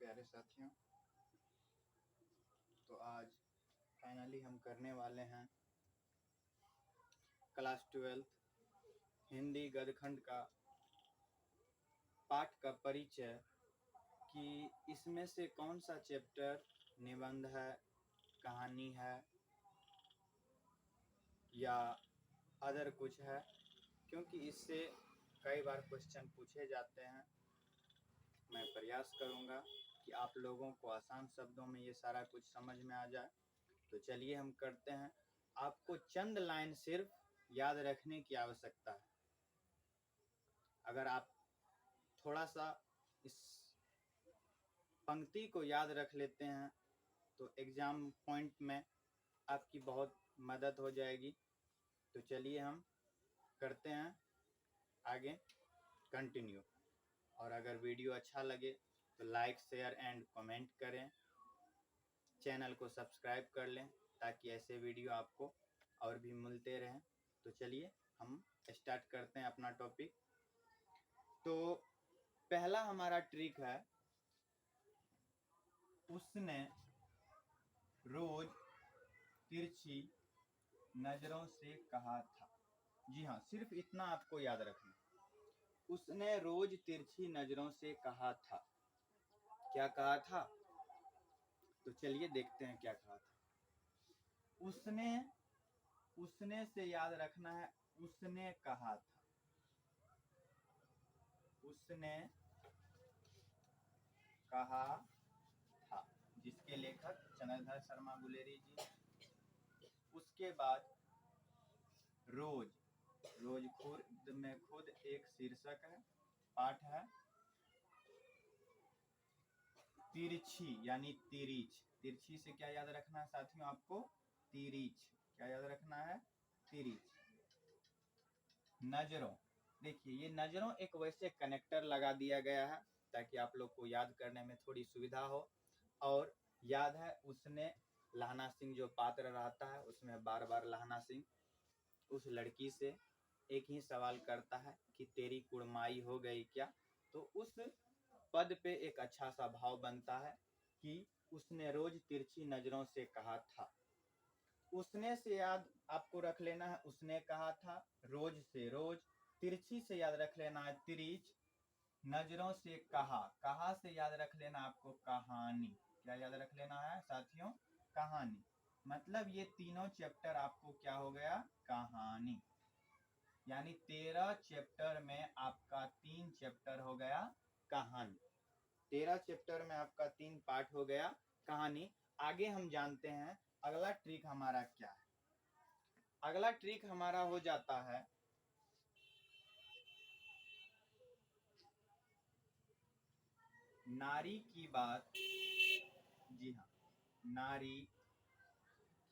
प्यारे साथियों, तो आज फाइनली हम करने वाले हैं क्लास 12 हिंदी गद्यखंड का पाठ का परिचय कि इसमें से कौन सा चैप्टर निबंध है, कहानी है या अदर कुछ है, क्योंकि इससे कई बार क्वेश्चन पूछे जाते हैं। मैं प्रयास करूंगा कि आप लोगों को आसान शब्दों में ये सारा कुछ समझ में आ जाए। तो चलिए हम करते हैं। आपको चंद लाइन सिर्फ याद रखने की आवश्यकता है। अगर आप थोड़ा सा इस पंक्ति को याद रख लेते हैं तो एग्जाम पॉइंट में आपकी बहुत मदद हो जाएगी। तो चलिए हम करते हैं आगे कंटिन्यू। और अगर वीडियो अच्छा लगे तो लाइक, शेयर एंड कमेंट करें। चैनल को सब्सक्राइब कर लें ताकि ऐसे वीडियो आपको और भी मिलते रहें। तो चलिए हम स्टार्ट करते हैं अपना टॉपिक। तो पहला हमारा ट्रिक है, उसने रोज तिरछी नजरों से कहा था। जी हाँ, सिर्फ इतना आपको याद रखना। उसने रोज तिरछी नजरों से कहा था। क्या कहा था? तो चलिए देखते हैं क्या कहा था। उसने से याद रखना है। उसने कहा था। उसने कहा था, जिसके लेखक चंद्रधर शर्मा गुलेरी जी। उसके बाद रोज, रोज खुद में खुद एक शीर्षक है, पाठ है। तिरछी यानी तिरीच। तिरछी से क्या याद रखना है साथियों आपको? तिरीच। क्या याद रखना है? तिरीच। नजरों, देखिए ये नजरों एक वैसे कनेक्टर लगा दिया गया है ताकि आप लोग को याद करने में थोड़ी सुविधा हो। और याद है, उसने लहना सिंह जो पात्र रहता है उसमें बार बार लहना सिंह उस लड़की से एक ही सवाल करता है कि तेरी कुड़माई हो गई क्या। तो उस पद पे एक अच्छा सा भाव बनता है कि उसने रोज तिरछी नजरों से कहा था। उसने से याद आपको रख लेना है, उसने कहा था। रोज से रोज, तिरछी से याद रख लेना है तिरीच, नजरों से कहा, कहा से याद रख लेना आपको कहानी। क्या याद रख लेना है साथियों? कहानी। मतलब ये तीनों चैप्टर आपको क्या हो गया? कहानी। यानी 13 चैप्टर में आपका 3 चैप्टर हो गया कहानी। 13 चैप्टर में आपका 3 पार्ट हो गया कहानी। आगे हम जानते हैं अगला ट्रिक हमारा क्या है। अगला ट्रिक हमारा हो जाता है नारी की बात। जी हाँ, नारी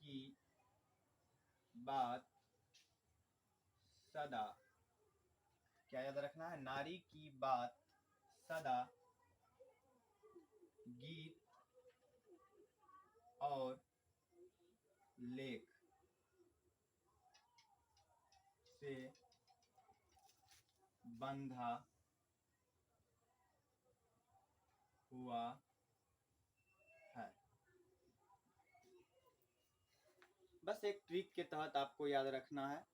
की बात सदा, क्या याद रखना है? नारी की बात सदा गीत और लेख से बंधा हुआ है। बस एक ट्रिक के तहत आपको याद रखना है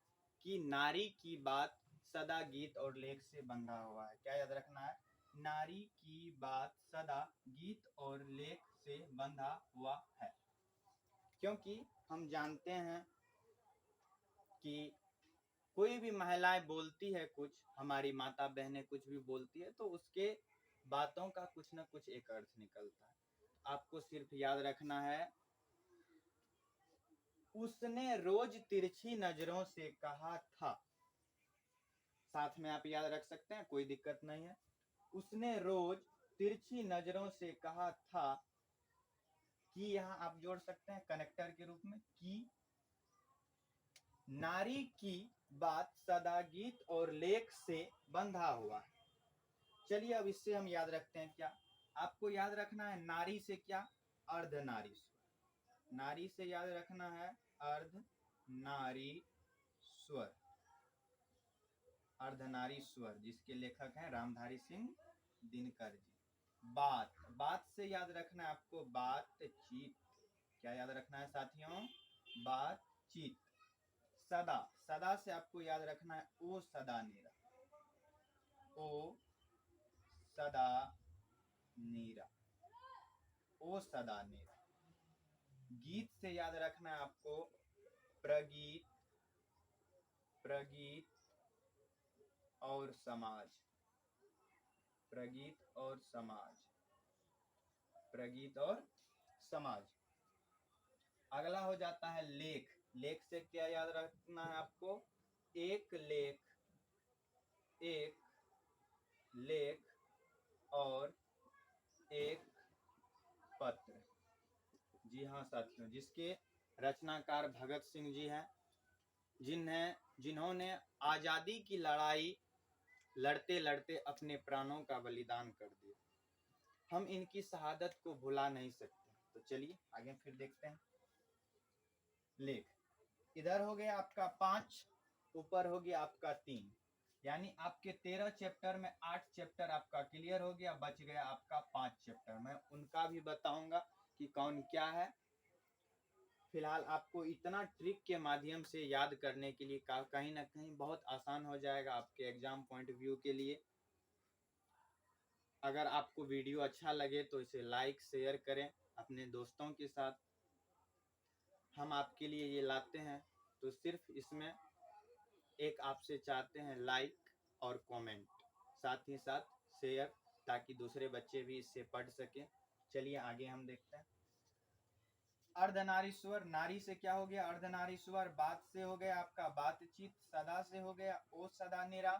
कि नारी की बात सदा गीत और लेख से बंधा हुआ है। क्या याद रखना है? नारी की बात सदा गीत और लेख से बंधा हुआ है। क्योंकि हम जानते हैं कि कोई भी महिलाएं बोलती है कुछ, हमारी माता बहनें कुछ भी बोलती है तो उसके बातों का कुछ ना कुछ एक अर्थ निकलता है। आपको सिर्फ याद रखना है, उसने रोज तिरछी नजरों से कहा था। साथ में आप याद रख सकते हैं, कोई दिक्कत नहीं है। उसने रोज तिरछी नजरों से कहा था कि यहां आप जोड़ सकते हैं कनेक्टर के रूप में कि नारी की बात सदा गीत और लेख से बंधा हुआ है। चलिए अब इससे हम याद रखते हैं क्या। आपको याद रखना है नारी से क्या? अर्धनारी स्वर। नारी से याद रखना है अर्धनारी स्वर। अर्धनारी स्वर जिसके लेखक हैं रामधारी सिंह दिनकर जी। बात, बात से याद रखना है आपको बातचीत। क्या याद रखना है साथियों? बातचीत। सदा, सदा से आपको याद रखना है ओ सदा नीरा, ओ सदा नीरा, ओ सदा नीरा। गीत से याद रखना है आपको प्रगीत, प्रगीत और समाज, प्रगीत और समाज, प्रगीत और समाज। अगला हो जाता है लेख। लेख से क्या याद रखना है आपको? एक लेख, एक लेख और एक पत्र। जी हाँ साथियों, जिसके रचनाकार भगत सिंह जी हैं, जिन्होंने आजादी की लड़ाई लड़ते लड़ते अपने प्राणों का बलिदान कर दिया। हम इनकी शहादत को भुला नहीं सकते। तो चलिए आगे फिर देखते हैं। लेख, इधर हो गया आपका 5, ऊपर हो गया आपका 3, यानी आपके 13 चैप्टर में 8 चैप्टर आपका क्लियर हो गया, बच गया आपका 5 चैप्टर। मैं उनका भी बताऊंगा कि कौन क्या है। फिलहाल आपको इतना ट्रिक के माध्यम से याद करने के लिए कहीं ना कहीं बहुत आसान हो जाएगा आपके एग्जाम पॉइंट व्यू के लिए। अगर आपको वीडियो अच्छा लगे तो इसे लाइक शेयर करें अपने दोस्तों के साथ। हम आपके लिए ये लाते हैं तो सिर्फ इसमें एक आपसे चाहते हैं लाइक और कमेंट, साथ ही साथ शेयर, ताकि दूसरे बच्चे भी इससे पढ़ सकें। चलिए आगे हम देखते हैं। अर्धनारीश्वर, नारी से क्या हो गया? अर्धनारीश्वर। बात से हो गया आपका बातचीत, सदा से हो गया ओ सदा निरा,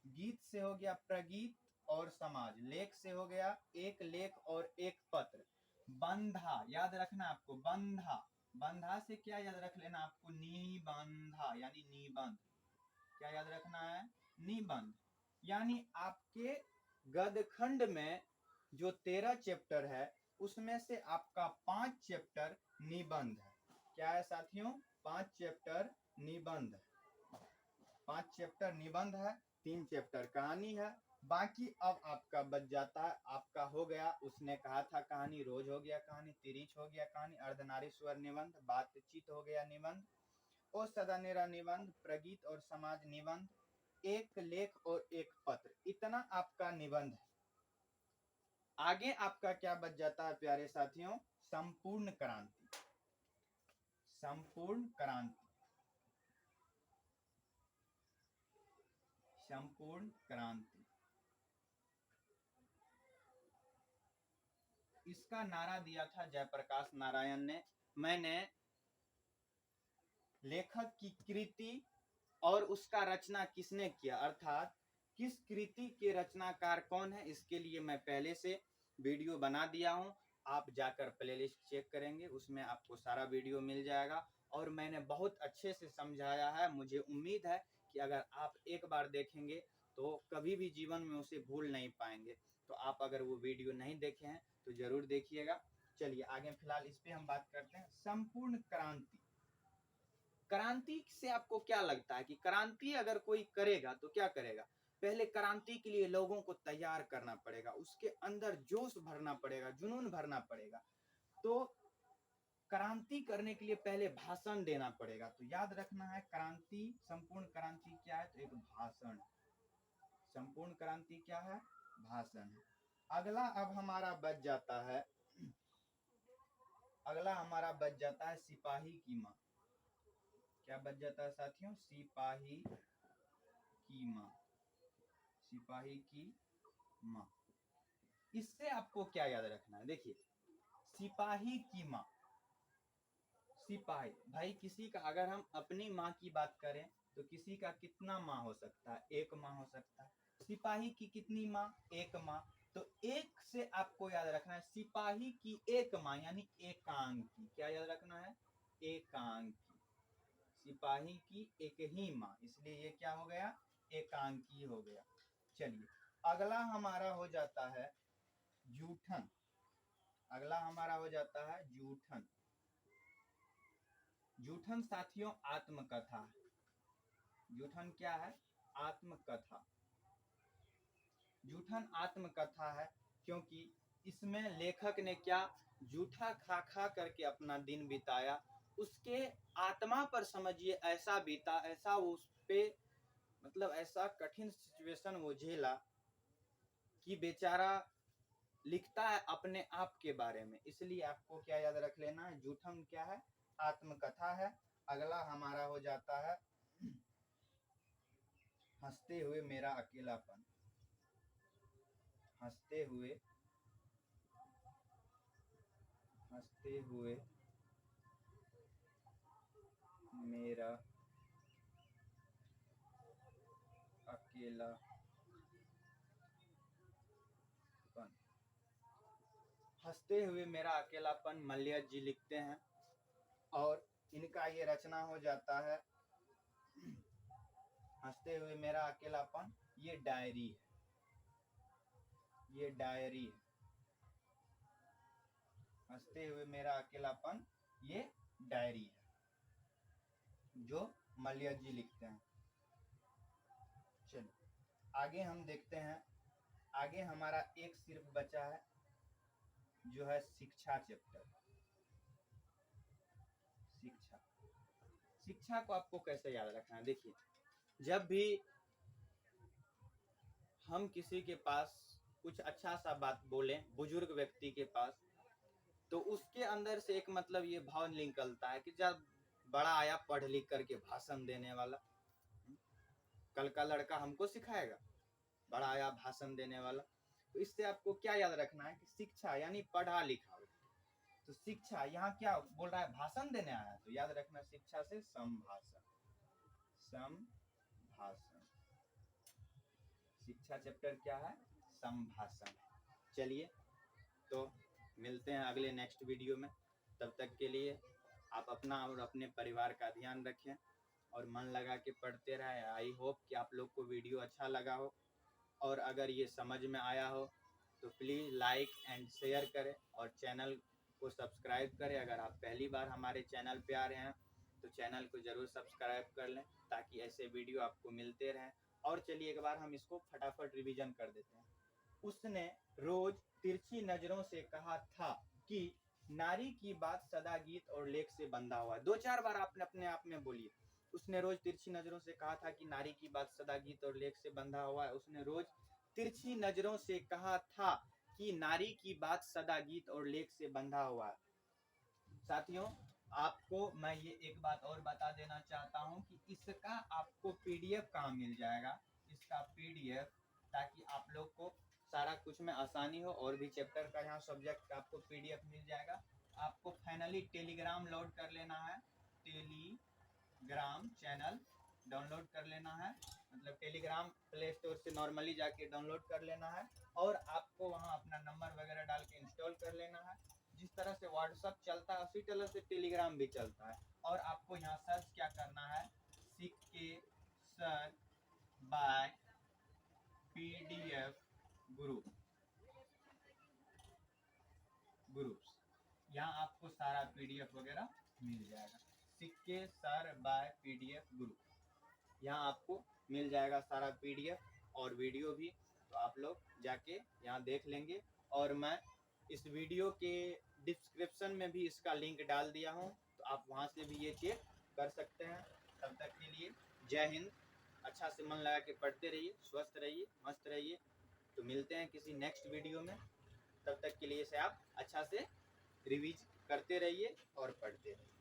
गीत से हो गया प्रगीत और समाज, लेख से हो गया एक लेख और एक पत्र। बंधा याद रखना आपको, बंधा, बंधा से क्या याद रख लेना आपको? निबंधा, यानी निबंध। क्या याद रखना है? निबंध। यानी आपके गदखंड में जो 13 चैप्टर है उसमें से आपका 5 चैप्टर निबंध है। क्या है साथियों? 5 चैप्टर निबंध है, 5 चैप्टर निबंध है, 3 चैप्टर कहानी है। बाकी अब आपका बच जाता है, आपका हो गया उसने कहा था कहानी, रोज हो गया कहानी, तिरिच हो गया कहानी, अर्धनारीश्वर निबंध, बातचीत हो गया निबंध, ओ सदा निरा निबंध, प्रगीत और समाज निबंध, एक लेख और एक पत्र। इतना आपका निबंध है। आगे आपका क्या बच जाता है प्यारे साथियों? संपूर्ण क्रांति, संपूर्ण क्रांति, संपूर्ण क्रांति। इसका नारा दिया था जयप्रकाश नारायण ने। मैंने लेखक की कृति और उसका रचना किसने किया, अर्थात किस कृति के रचनाकार कौन है, इसके लिए मैं पहले से वीडियो बना दिया हूं। आप जाकर प्लेलिस्ट चेक करेंगे, उसमें आपको सारा वीडियो मिल जाएगा और मैंने बहुत अच्छे से समझाया है। मुझे उम्मीद है कि अगर आप एक बार देखेंगे तो कभी भी जीवन में उसे भूल नहीं पाएंगे। तो आप अगर वो वीडियो नहीं देखे हैं तो जरूर देखिएगा। चलिए आगे फिलहाल इस पे हम बात करते हैं। संपूर्ण क्रांति, क्रांति से आपको क्या लगता है कि क्रांति अगर कोई करेगा तो क्या करेगा? पहले क्रांति के लिए लोगों को तैयार करना पड़ेगा, उसके अंदर जोश भरना पड़ेगा, जुनून भरना पड़ेगा। तो क्रांति करने के लिए पहले भाषण देना पड़ेगा। तो याद रखना है क्रांति, संपूर्ण क्रांति क्या है? तो एक भाषण। संपूर्ण क्रांति क्या है? भाषण है। अगला अब हमारा बच जाता है, अगला हमारा बच जाता है सिपाही की माँ। क्या बच जाता है साथियों? सिपाही की माँ, सिपाही की माँ। इससे आपको क्या याद रखना है? देखिए, सिपाही की माँ, सिपाही भाई, किसी का अगर हम अपनी माँ की बात करें तो किसी का कितना माँ हो सकता है? एक माँ हो सकता है। सिपाही की कितनी माँ? एक माँ। तो एक से आपको याद रखना है सिपाही की एक माँ, यानी एकांकी। क्या याद रखना है? एकांकी। सिपाही की एक ही माँ, इसलिए ये क्या हो गया? एकांकी हो गया। चलिए अगला हमारा हो जाता है जूठन। अगला हमारा हो जाता है जूठन। जूठन साथियों आत्मकथा। जूठन क्या है? आत्मकथा। जूठन आत्मकथा है। क्योंकि इसमें लेखक ने क्या जूठा खा खा करके अपना दिन बिताया, उसके आत्मा पर समझिए ऐसा बीता, ऐसा उस पे मतलब ऐसा कठिन सिचुएशन वो झेला कि बेचारा लिखता है अपने आप के बारे में। इसलिए आपको क्या याद रख लेना है, जूठम क्या है, आत्मकथा है। अगला हमारा हो जाता है हंसते हुए मेरा अकेलापन। हंसते हुए मेरा अकेलापन। हंसते हुए मेरा अकेलापन मलय जी लिखते हैं और इनका ये रचना हो जाता है हंसते हुए मेरा अकेलापन। ये डायरी है, ये डायरी है। हंसते हुए मेरा अकेलापन ये डायरी है जो मलय जी लिखते हैं। चलिए आगे हम देखते हैं। आगे हमारा एक सिर्फ बचा है जो है शिक्षा चैप्टर। शिक्षा को आपको कैसे याद रखना है, देखिए जब भी हम किसी के पास कुछ अच्छा सा बात बोलें, बुजुर्ग व्यक्ति के पास, तो उसके अंदर से एक मतलब ये भाव निकलता है कि जब बड़ा आया पढ़ लिख करके भाषण देने वाला, कल का लड़का हमको सिखाएगा, बड़ा आया भाषण देने वाला। तो इससे आपको क्या याद रखना है कि शिक्षा यानी पढ़ा लिखा। तो शिक्षा यहाँ क्या बोल रहा है, भाषण देने आया, तो याद रखना शिक्षा से संभाषण। संभाषण, शिक्षा चैप्टर क्या है, संभाषण। चलिए तो मिलते हैं अगले नेक्स्ट वीडियो में। तब तक के लिए आप अपना और अपने परिवार का ध्यान रखें और मन लगा के पढ़ते रहें। आई होप कि आप लोग को वीडियो अच्छा लगा हो, और अगर ये समझ में आया हो तो प्लीज़ लाइक एंड शेयर करें और चैनल को सब्सक्राइब करें। अगर आप पहली बार हमारे चैनल पे आ रहे हैं तो चैनल को ज़रूर सब्सक्राइब कर लें ताकि ऐसे वीडियो आपको मिलते रहें। और चलिए एक बार हम इसको फटाफट रिवीजन कर देते हैं। उसने रोज तिरछी नजरों से कहा था कि नारी की बात सदा गीत और लेख से बंधा हुआ है। 2-4 बार आपने अपने आप में बोलिए। उसने रोज तिरछी नजरों से कहा था कि नारी की बात सदा गीत और लेख से बंधा हुआ है। उसने रोज तिरछी नजरों से कहा था कि नारी की बात सदा गीत और लेख से बंधा हुआ है। साथियों आपको मैं ये एक बात और बता देना चाहता हूँ कि इसका आपको पीडीएफ कहाँ मिल जाएगा, इसका पीडीएफ, ताकि आप लोग को सारा कुछ में आसानी हो। और भी चैप्टर का यहाँ सब्जेक्ट का आपको पीडीएफ मिल जाएगा। आपको फाइनली टेलीग्राम लोड कर लेना है, टेलीग्राम चैनल डाउनलोड कर लेना है, मतलब टेलीग्राम प्ले स्टोर से नॉर्मली जाके डाउनलोड कर लेना है और आपको वहाँ अपना नंबर वगैरह डाल के इंस्टॉल कर लेना है। जिस तरह से व्हाट्सएप चलता है उसी तरह से टेलीग्राम भी चलता है। और आपको यहाँ सर्च क्या करना है, सीख के सर बाय पीडीएफ ग्रुप्स, यहाँ आपको सारा पीडीएफ वगैरह मिल जाएगा। सीख के सर बाय पीडीएफ ग्रुप, यहाँ आपको मिल जाएगा सारा पीडीएफ और वीडियो भी। तो आप लोग जाके यहाँ देख लेंगे और मैं इस वीडियो के डिस्क्रिप्शन में भी इसका लिंक डाल दिया हूँ, तो आप वहाँ से भी ये चेक कर सकते हैं। तब तक के लिए जय हिंद। अच्छा से मन लगा के पढ़ते रहिए, स्वस्थ रहिए, मस्त रहिए। तो मिलते हैं किसी नेक्स्ट वीडियो में। तब तक के लिए इसे आप अच्छा से रिवीज करते रहिए और पढ़ते रहिए।